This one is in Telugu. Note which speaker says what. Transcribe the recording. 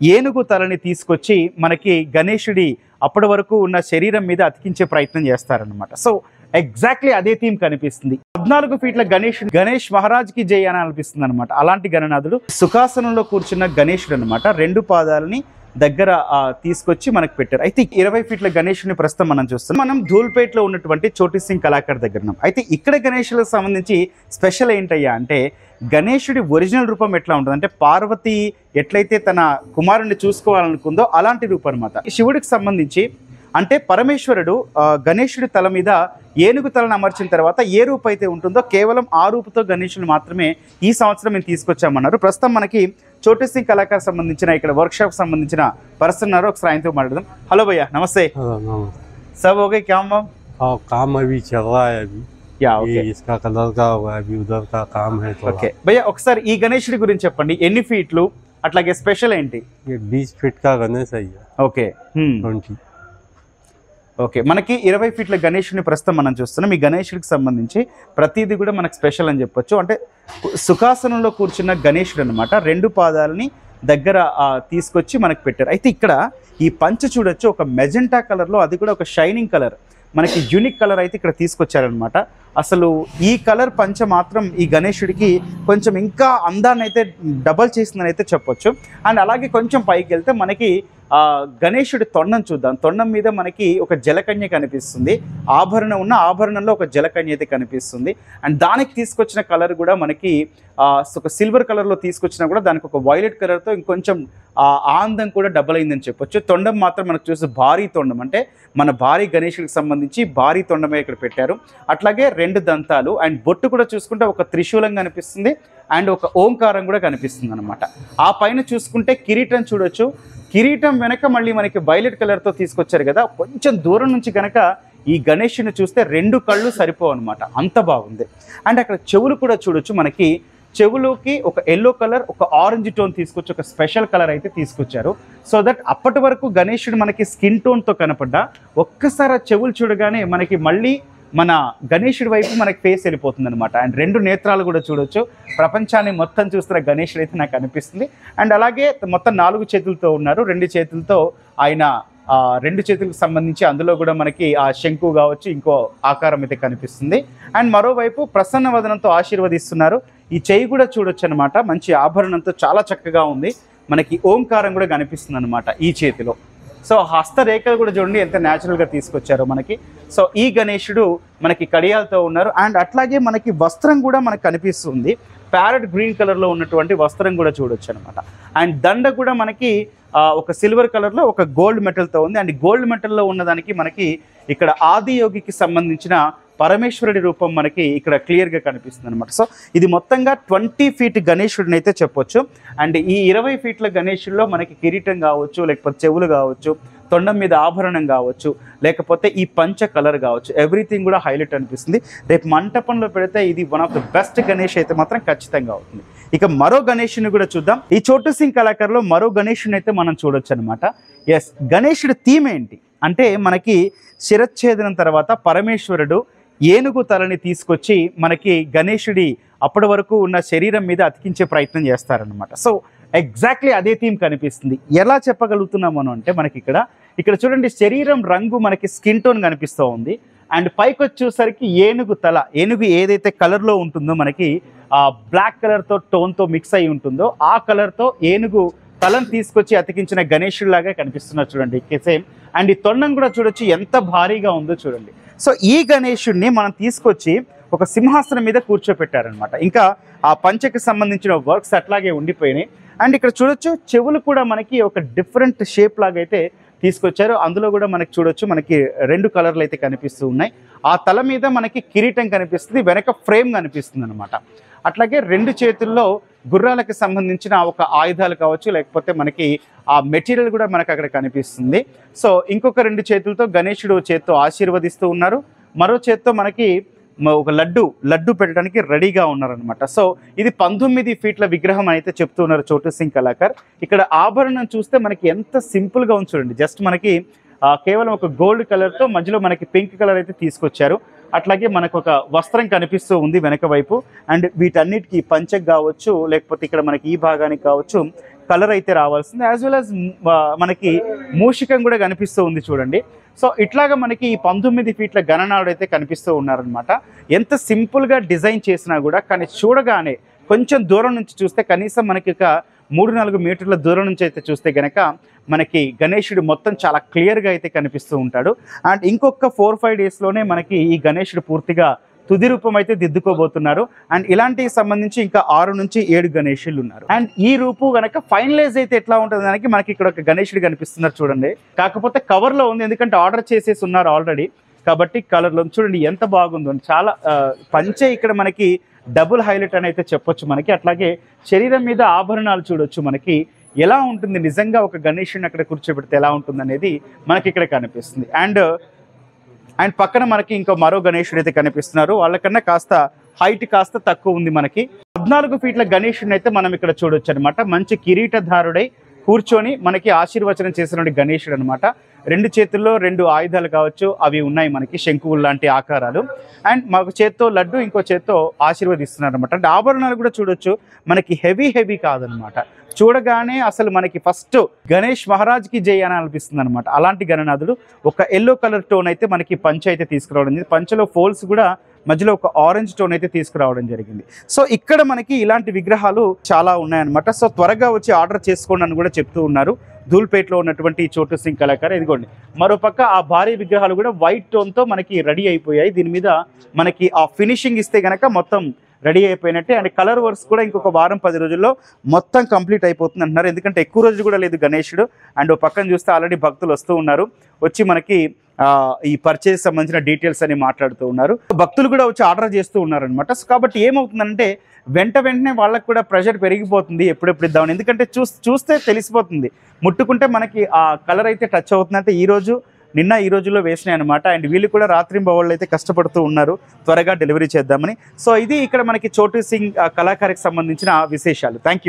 Speaker 1: ఏనుగు తలని తీసుకొచ్చి మనకి గణేశుడి అప్పటి వరకు ఉన్న శరీరం మీద అతికించే ప్రయత్నం చేస్తారనమాట. సో ఎగ్జాక్ట్లీ అదే థీమ్ కనిపిస్తుంది. 14 ఫీట్ల గణేష్ మహారాజ్కి జై అని అనిపిస్తుంది అనమాట. అలాంటి గణనాథుడు సుఖాసనంలో కూర్చున్న గణేశుడు అనమాట. 2 పాదాలని దగ్గర తీసుకొచ్చి మనకు పెట్టారు. అయితే 20 ఫీట్ల గణేశుని ప్రస్తుతం మనం చూస్తున్నాం. మనం ధూల్పేటలో ఉన్నటువంటి చోటీ సింగ్ కళాకార్ దగ్గర ఉన్నాం. అయితే ఇక్కడ గణేశులకు సంబంధించి స్పెషల్ ఏంటయ్యా అంటే గణేశుడి ఒరిజినల్ రూపం ఎట్లా ఉంటుంది అంటే పార్వతి ఎట్లయితే తన కుమారుణ్ణి చూసుకోవాలనుకుందో అలాంటి రూపం అనమాట. శివుడికి సంబంధించి అంటే పరమేశ్వరుడు గణేశుడి తల మీద ఏనుగు తలను అమర్చిన తర్వాత ఏ రూపు అయితే ఉంటుందో కేవలం ఆ రూపుతో గణేశుని మాత్రమే ఈ సంవత్సరం మేము తీసుకొచ్చామన్నారు. ప్రస్తుతం మనకి చోటీ సింగ్ కళాకార్ సంబంధించిన ఇక్కడ వర్క్షాప్ సంబంధించిన పర్సన్ ఉన్నారు. ఒకసారి ఆయనతో మాట్లాడదాం. హలో భయ్యా, నమస్తే. सब हो गए क्या मैम?
Speaker 2: काम अभी चल रहा है अभी.
Speaker 1: या ओके.
Speaker 2: इसका कलर का अभी उधर का काम है थोड़ा.
Speaker 1: ఓకే భయ్యా, ఒకసారి ఈ గణేశుడి గురించి చెప్పండి. ఎన్ని ఫీట్లు, అట్లాగే స్పెషల్ ఏంటి?
Speaker 2: ये 20 फीट का गणेश है.
Speaker 1: ఓకే
Speaker 2: 20.
Speaker 1: ఓకే, మనకి 20 ఫీట్ల గణేశుని ప్రస్తుతం మనం చూస్తున్నాం. ఈ గణేశుడికి సంబంధించి ప్రతిదీ కూడా మనకు స్పెషల్ అని చెప్పొచ్చు. అంటే సుఖాసనంలో కూర్చున్న గణేశుడు అనమాట. 2 పాదాలని దగ్గర తీసుకొచ్చి మనకు పెట్టారు. అయితే ఇక్కడ ఈ పంచ చూడొచ్చు, ఒక మెజెంటా కలర్లో, అది కూడా ఒక షైనింగ్ కలర్, మనకి యూనిక్ కలర్ అయితే ఇక్కడ తీసుకొచ్చారనమాట. అసలు ఈ కలర్ పంచ మాత్రం ఈ గణేశుడికి కొంచెం ఇంకా అందాన్ని అయితే డబల్ చేసిందని అయితే చెప్పొచ్చు. అండ్ అలాగే కొంచెం పైకి వెళ్తే మనకి గణేశుడి తొండం చూద్దాం. తొండం మీద మనకి ఒక జలకన్య కనిపిస్తుంది. ఆభరణం ఉన్న ఆభరణంలో ఒక జలకన్య అయితే కనిపిస్తుంది. అండ్ దానికి తీసుకొచ్చిన కలర్ కూడా మనకి ఒక సిల్వర్ కలర్లో తీసుకొచ్చినా కూడా దానికి ఒక వైలెట్ కలర్తో ఇంకొంచెం ఆనందం కూడా డబల్ అయిందని చెప్పొచ్చు. తొండం మాత్రం మనకు చూస్తే భారీ తొండం, అంటే మన భారీ గణేశుడికి సంబంధించి భారీ తొండమే ఇక్కడ పెట్టారు. అట్లాగే 2 దంతాలు అండ్ బొట్టు కూడా చూసుకుంటే ఒక త్రిశూలం కనిపిస్తుంది అండ్ ఒక ఓంకారం కూడా కనిపిస్తుంది అనమాట. ఆ పైన చూసుకుంటే కిరీటం చూడొచ్చు. కిరీటం వెనక మళ్ళీ మనకి వైలెట్ కలర్తో తీసుకొచ్చారు కదా. కొంచెం దూరం నుంచి కనుక ఈ గణేశుని చూస్తే 2 కళ్ళు సరిపోవు అనమాట, అంత బాగుంది. అండ్ అక్కడ చెవులు కూడా చూడొచ్చు. మనకి చెవులోకి ఒక ఎల్లో కలర్, ఒక ఆరెంజ్ టోన్ తీసుకొచ్చి ఒక స్పెషల్ కలర్ అయితే తీసుకొచ్చారు. సో దట్ అప్పటి వరకు గణేశుడు మనకి స్కిన్ టోన్తో కనపడ్డా ఒక్కసారి ఆ చెవులు చూడగానే మనకి మళ్ళీ మన గణేశుడి వైపు మనకి ఫేస్ వెళ్ళిపోతుంది అనమాట. అండ్ 2 నేత్రాలు కూడా చూడొచ్చు. ప్రపంచాన్ని మొత్తం చూస్తున్న గణేశుడు అయితే నాకు అనిపిస్తుంది. అండ్ అలాగే మొత్తం 4 చేతులతో ఉన్నారు. 2 చేతులతో ఆయన 2 చేతులకు సంబంధించి అందులో కూడా మనకి ఆ శంకు కావచ్చు, ఇంకో ఆకారం అయితే కనిపిస్తుంది. అండ్ మరోవైపు ప్రసన్న వదనంతో ఆశీర్వదిస్తున్నారు. ఈ చెయ్యి కూడా చూడొచ్చు అనమాట. మంచి ఆభరణంతో చాలా చక్కగా ఉంది. మనకి ఓంకారం కూడా కనిపిస్తుంది అనమాట ఈ చేతిలో. సో హస్తరేఖలు కూడా చూడండి ఎంత న్యాచురల్గా తీసుకొచ్చారో మనకి. సో ఈ గణేశుడు మనకి కడియాలతో ఉన్నారు. అండ్ అట్లాగే మనకి వస్త్రం కూడా మనకు కనిపిస్తుంది. ప్యారెట్ గ్రీన్ కలర్లో ఉన్నటువంటి వస్త్రం కూడా చూడొచ్చు అనమాట. అండ్ దండ కూడా మనకి ఒక సిల్వర్ కలర్లో ఒక గోల్డ్ మెటల్తో ఉంది. అండ్ గోల్డ్ మెటల్లో ఉన్నదానికి మనకి ఇక్కడ ఆదియోగికి సంబంధించిన పరమేశ్వరుడి రూపం మనకి ఇక్కడ క్లియర్గా కనిపిస్తుంది అనమాట. సో ఇది మొత్తంగా 20 ఫీట్ గణేశుడిని అయితే చెప్పొచ్చు. అండ్ ఈ 20 ఫీట్ల గణేశుల్లో మనకి కిరీటం కావచ్చు, లేకపోతే చెవులు కావచ్చు, తొండం మీద ఆభరణం కావచ్చు, లేకపోతే ఈ పంచ కలర్ కావచ్చు, ఎవ్రీథింగ్ కూడా హైలైట్ అనిపిస్తుంది. రేపు మంటపంలో పెడితే ఇది one of the best Ganesh అయితే మాత్రం ఖచ్చితంగా అవుతుంది. ఇక మరో గణేషుని కూడా చూద్దాం. ఈ చోటీ సింగ్ కళాకారులో మరో గణేషుని అయితే మనం చూడొచ్చు అనమాట. ఎస్, గణేశుడి థీమ్ ఏంటి అంటే మనకి శిరచ్ఛేదనం తర్వాత పరమేశ్వరుడు ఏనుగు తలని తీసుకొచ్చి మనకి గణేశుడి అప్పటి వరకు ఉన్న శరీరం మీద అతికించే ప్రయత్నం చేస్తారనమాట. సో ఎగ్జాక్ట్లీ అదే థీమ్ కనిపిస్తుంది. ఎలా చెప్పగలుగుతున్నాము అంటే మనకి ఇక్కడ చూడండి, శరీరం రంగు మనకి స్కిన్ టోన్ కనిపిస్తూ ఉంది. అండ్ పైకి వచ్చేసరికి ఏనుగు తల, ఏనుగు ఏదైతే కలర్లో ఉంటుందో మనకి బ్లాక్ కలర్తో టోన్తో మిక్స్ అయి ఉంటుందో ఆ కలర్తో ఏనుగు తలను తీసుకొచ్చి అతికించిన గణేశుడిలాగా కనిపిస్తున్నారు చూడండి సేమ్. అండ్ ఈ తొండం కూడా చూడొచ్చు ఎంత భారీగా ఉందో చూడండి. సో ఈ గణేశుడిని మనం తీసుకొచ్చి ఒక సింహాసనం మీద కూర్చోపెట్టారనమాట. ఇంకా ఆ పంచకి సంబంధించిన వర్క్స్ అట్లాగే ఉండిపోయినాయి. అండ్ ఇక్కడ చూడొచ్చు చెవులు కూడా మనకి ఒక డిఫరెంట్ షేప్ లాగా అయితే తీసుకొచ్చారు. అందులో కూడా మనకి చూడొచ్చు మనకి 2 కలర్లు అయితే కనిపిస్తూ ఉన్నాయి. ఆ తల మీద మనకి కిరీటం కనిపిస్తుంది, వెనక ఫ్రేమ్ కనిపిస్తుంది అనమాట. అట్లాగే 2 చేతుల్లో గుర్రాలకు సంబంధించిన ఒక ఆయుధాలు కావచ్చు, లేకపోతే మనకి ఆ మెటీరియల్ కూడా మనకు అక్కడ కనిపిస్తుంది. సో ఇంకొక 2 చేతులతో గణేశుడు చేత్తో ఆశీర్వదిస్తూ ఉన్నారు. మరో చేత్తో మనకి ఒక లడ్డు పెట్టడానికి రెడీగా ఉన్నారనమాట. సో ఇది 19 ఫీట్ల విగ్రహం అయితే చెప్తూ ఉన్నారు చోటీ సింగ్ కళాకార్. ఇక్కడ ఆభరణం చూస్తే మనకి ఎంత సింపుల్గా ఉంది చూడండి. జస్ట్ మనకి కేవలం ఒక గోల్డ్ కలర్తో మధ్యలో మనకి పింక్ కలర్ అయితే తీసుకొచ్చారు. అట్లాగే మనకు ఒక వస్త్రం కనిపిస్తూ ఉంది వెనక వైపు. అండ్ వీటన్నిటికీ పంచకు కావచ్చు, లేకపోతే ఇక్కడ మనకి ఈ భాగానికి కావచ్చు కలర్ అయితే రావాల్సింది. యాజ్ వెల్ యాజ్ మనకి మూషికం కూడా కనిపిస్తూ ఉంది చూడండి. సో ఇట్లాగా మనకి ఈ 19 ఫీట్ల గణనాథుడు అయితే కనిపిస్తూ ఉన్నారనమాట. ఎంత సింపుల్గా డిజైన్ చేసినా కూడా కానీ చూడగానే కొంచెం దూరం నుంచి చూస్తే కనీసం మనకి ఒక 3-4 మీటర్ల దూరం నుంచి అయితే చూస్తే కనుక మనకి గణేశుడు మొత్తం చాలా క్లియర్గా అయితే కనిపిస్తూ ఉంటాడు. అండ్ ఇంకొక 4-5 డేస్లోనే మనకి ఈ గణేశుడు పూర్తిగా తుది రూపం అయితే దిద్దుకోబోతున్నారు. అండ్ ఇలాంటికి సంబంధించి ఇంకా 6 నుంచి 7 గణేశులు ఉన్నారు. అండ్ ఈ రూపు కనుక ఫైనలైజ్ అయితే ఎట్లా ఉంటుంది దానికి మనకి ఇక్కడ ఒక గణేశుడు కనిపిస్తున్నారు చూడండి. కాకపోతే కవర్లో ఉంది, ఎందుకంటే ఆర్డర్ చేసేసి ఉన్నారు ఆల్రెడీ, కాబట్టి కలర్లో చూడండి ఎంత బాగుందో. చాలా పంచే ఇక్కడ మనకి డబుల్ హైలైట్ అని అయితే చెప్పొచ్చు మనకి. అట్లాగే శరీరం మీద ఆభరణాలు చూడొచ్చు మనకి ఎలా ఉంటుంది, నిజంగా ఒక గణేశుని అక్కడ కూర్చోబెడితే ఎలా ఉంటుంది అనేది మనకి ఇక్కడ కనిపిస్తుంది. అండ్ పక్కన మనకి ఇంకో మరో గణేశుడు అయితే కనిపిస్తున్నారు. వాళ్ళకన్నా కాస్త హైట్ కాస్త తక్కువ ఉంది మనకి. 14 ఫీట్ల గణేశుడిని అయితే మనం ఇక్కడ చూడొచ్చు అనమాట. మంచి కిరీటధారుడై కూర్చొని మనకి ఆశీర్వచనం చేసినటువంటి గణేశుడు అనమాట. 2 చేతుల్లో 2 ఆయుధాలు కావచ్చు, అవి ఉన్నాయి మనకి శంకువులు లాంటి ఆకారాలు. అండ్ మాకు చేత్తో లడ్డు, ఇంకో చేత్తో ఆశీర్వదిస్తున్నారు అనమాట. అంటే ఆభరణాలు కూడా చూడొచ్చు మనకి హెవీ కాదనమాట. చూడగానే అసలు మనకి ఫస్ట్ గణేష్ మహారాజ్కి జై అని అనిపిస్తుంది అనమాట. అలాంటి గణనాథుడు ఒక ఎల్లో కలర్ టోన్ అయితే మనకి పంచ అయితే తీసుకురావడం జరిగింది. పంచలో ఫోల్స్ కూడా మధ్యలో ఒక ఆరెంజ్ టోన్ అయితే తీసుకురావడం జరిగింది. సో ఇక్కడ మనకి ఇలాంటి విగ్రహాలు చాలా ఉన్నాయన్నమాట. సో త్వరగా వచ్చి ఆర్డర్ చేసుకోండి అని కూడా చెప్తూ ఉన్నారు ధూల్పేటలో ఉన్నటువంటి చోటు సింగ్ కళాకారు. ఇదిగోండి మరోపక్క ఆ భారీ విగ్రహాలు కూడా వైట్ టోన్తో మనకి రెడీ అయిపోయాయి. దీని మీద మనకి ఆ ఫినిషింగ్ ఇస్తే కనుక మొత్తం రెడీ అయిపోయినట్టే. అండ్ కలర్ వర్క్స్ కూడా ఇంకొక 10 రోజుల్లో మొత్తం కంప్లీట్ అయిపోతుంది అంటున్నారు. ఎందుకంటే ఎక్కువ రోజులు కూడా లేదు గణేశుడు. అండ్ పక్కన చూస్తే ఆల్రెడీ భక్తులు వస్తూ ఉన్నారు, వచ్చి మనకి ఈ పర్చేస్ సంబంధించిన డీటెయిల్స్ అని మాట్లాడుతూ ఉన్నారు. భక్తులు కూడా వచ్చి ఆర్డర్ చేస్తూ ఉన్నారనమాట. సో కాబట్టి ఏమవుతుందంటే వెంటనే వాళ్ళకు కూడా ప్రెషర్ పెరిగిపోతుంది, ఎప్పుడెప్పుడు ఇద్దామని. ఎందుకంటే చూస్తే తెలిసిపోతుంది, ముట్టుకుంటే మనకి ఆ కలర్ అయితే టచ్ అవుతుంది. అంటే నిన్న ఈ రోజుల్లో వేసినాయి అనమాట. అండ్ వీళ్ళు కూడా రాత్రింబవళ్ళు అయితే కష్టపడుతూ ఉన్నారు త్వరగా డెలివరీ చేద్దామని. సో ఇది ఇక్కడ మనకి చోటు సింగ్ కళాకారికి సంబంధించిన విశేషాలు. Thank you.